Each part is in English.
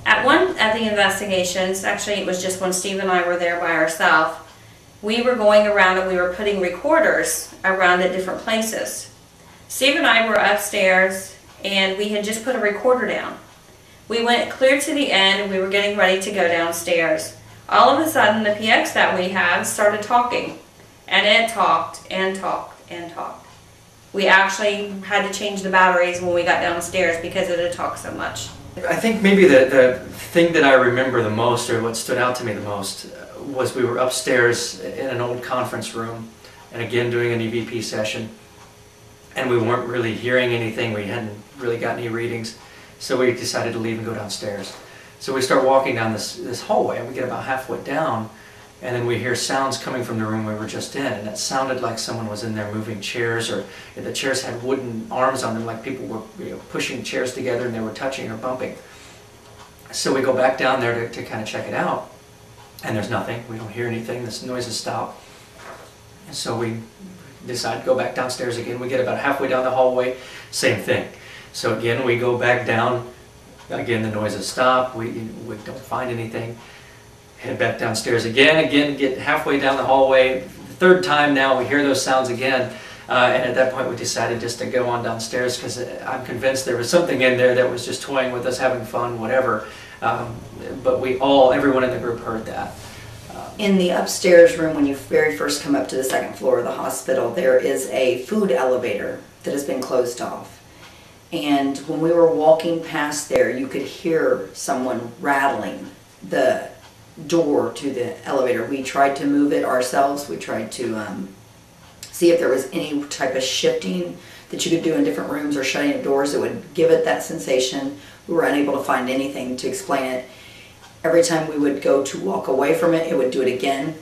At the investigations, actually it was just when Steve and I were there by ourselves, we were going around and we were putting recorders around at different places. Steve and I were upstairs and we had just put a recorder down. We went clear to the end and we were getting ready to go downstairs. All of a sudden the PX that we had started talking, and it talked and talked and talked. We actually had to change the batteries when we got downstairs because it had talked so much. I think maybe the thing that I remember the most, or what stood out to me the most, was we were upstairs in an old conference room, and again doing an EVP session, and we weren't really hearing anything. We hadn't really got any readings, so we decided to leave and go downstairs. So we start walking down this hallway, and we get about halfway down, and then we hear sounds coming from the room we were just in, and it sounded like someone was in there moving chairs, or the chairs had wooden arms on them, like people were pushing chairs together and they were touching or bumping. So we go back down there to kind of check it out, and there's nothing. We don't hear anything. This noise has stopped. And so we decide to go back downstairs again. We get about halfway down the hallway, same thing. So again, we go back down. Again, the noise has stopped. We don't find anything. Head back downstairs again, get halfway down the hallway. The third time now we hear those sounds again, and at that point we decided just to go on downstairs because I'm convinced there was something in there that was just toying with us, having fun, whatever. But everyone in the group heard that. In the upstairs room, when you very first come up to the second floor of the hospital, there is a food elevator that has been closed off. And when we were walking past there, you could hear someone rattling the door to the elevator. We tried to move it ourselves. We tried to see if there was any type of shifting that you could do in different rooms or shutting of doors that would give it that sensation. We were unable to find anything to explain it. Every time we would go to walk away from it, it would do it again.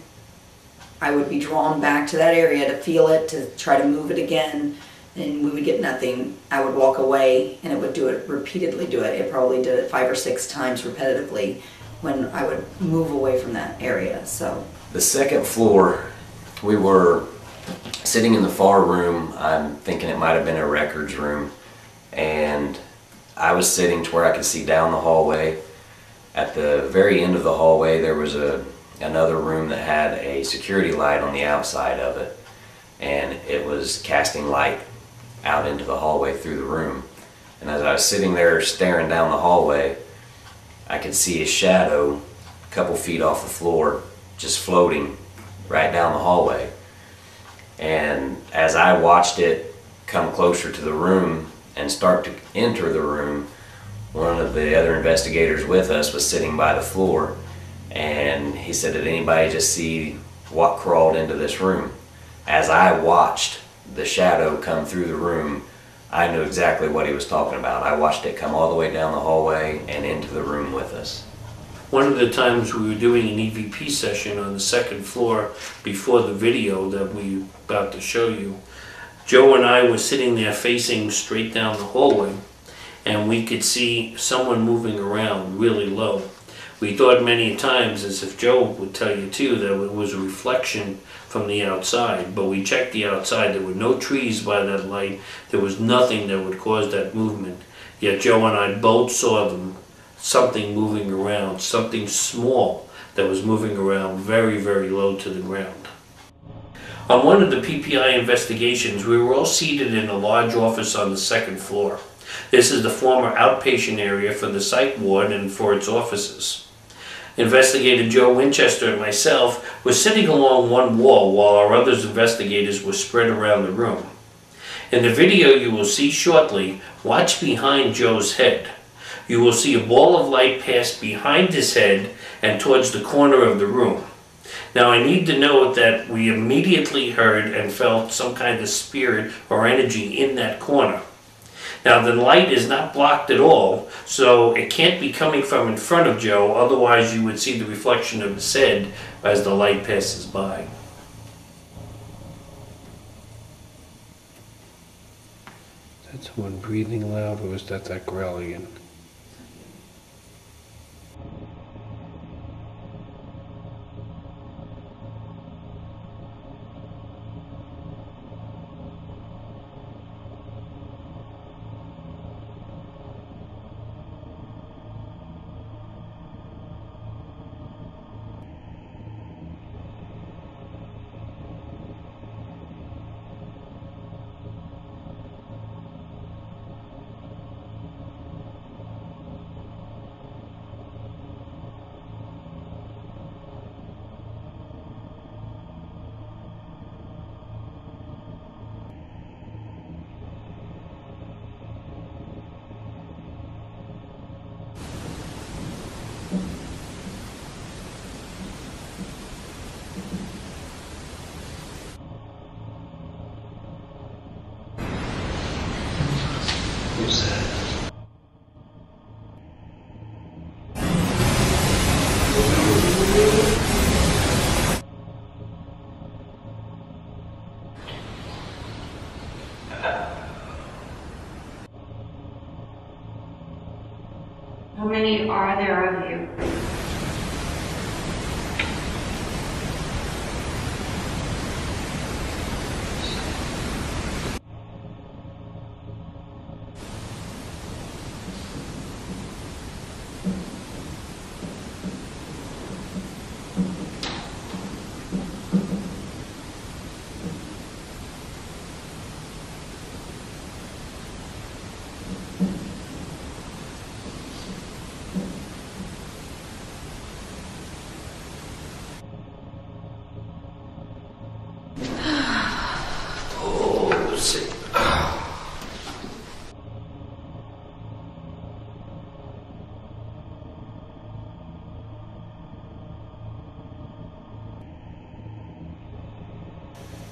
I would be drawn back to that area to feel it, to try to move it again, and we would get nothing. I would walk away and it would do it, repeatedly do it. It probably did it 5 or 6 times repetitively when I would move away from that area. So the second floor, we were sitting in the far room. I'm thinking it might have been a records room, and I was sitting to where I could see down the hallway. At the very end of the hallway there was another room that had a security light on the outside of it, and it was casting light out into the hallway through the room. And as I was sitting there staring down the hallway, I could see a shadow a couple feet off the floor just floating right down the hallway. And as I watched it come closer to the room and start to enter the room, one of the other investigators with us was sitting by the floor, and he said, "Did anybody just see what crawled into this room?" As I watched the shadow come through the room, I knew exactly what he was talking about. I watched it come all the way down the hallway and into the room with us. One of the times we were doing an EVP session on the second floor before the video that we're about to show you, Joe and I were sitting there facing straight down the hallway, and we could see someone moving around really low. We thought many times, as if Joe would tell you too, that it was a reflection from the outside, but we checked the outside. There were no trees by that light. There was nothing that would cause that movement. Yet Joe and I both saw something moving around, something small that was moving around very, very low to the ground. On one of the PPI investigations, we were all seated in a large office on the second floor. This is the former outpatient area for the psych ward and for its offices. Investigator Joe Winchester and myself were sitting along one wall while our other investigators were spread around the room. In the video you will see shortly, watch behind Joe's head. You will see a ball of light pass behind his head and towards the corner of the room. Now I need to note that we immediately heard and felt some kind of spirit or energy in that corner. Now the light is not blocked at all, so it can't be coming from in front of Joe, otherwise you would see the reflection of his head as the light passes by. Is that someone breathing loud, or is that growl again? How many are there of you?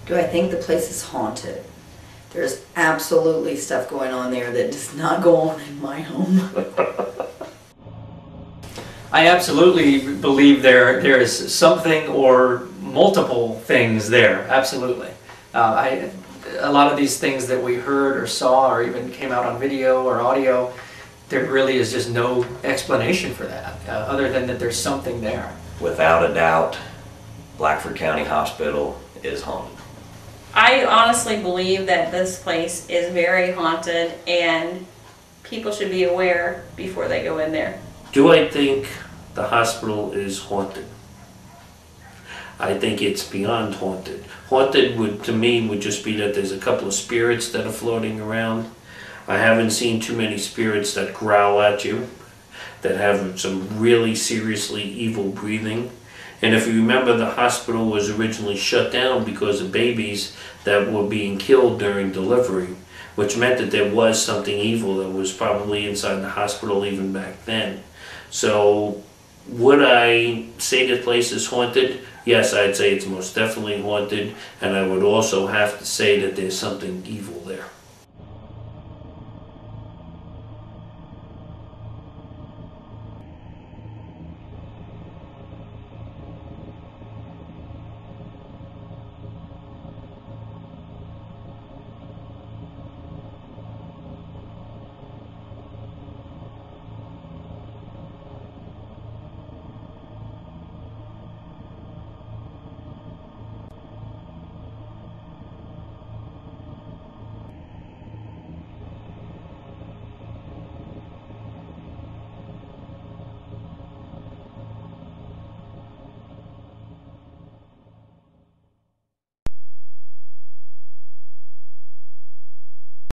Do I think the place is haunted? There's absolutely stuff going on there that does not go on in my home. I absolutely believe there is something or multiple things there, absolutely. A lot of these things that we heard or saw or even came out on video or audio, there really is just no explanation for that, other than that there's something there. Without a doubt, Blackford County Hospital is haunted. I honestly believe that this place is very haunted and people should be aware before they go in there. Do I think the hospital is haunted? I think it's beyond haunted. Haunted would, to me, would just be that there's a couple of spirits that are floating around. I haven't seen too many spirits that growl at you, that have some really seriously evil breathing. And if you remember, the hospital was originally shut down because of babies that were being killed during delivery, which meant that there was something evil that was probably inside the hospital even back then. So would I say the place is haunted? Yes, I'd say it's most definitely haunted, and I would also have to say that there's something evil there.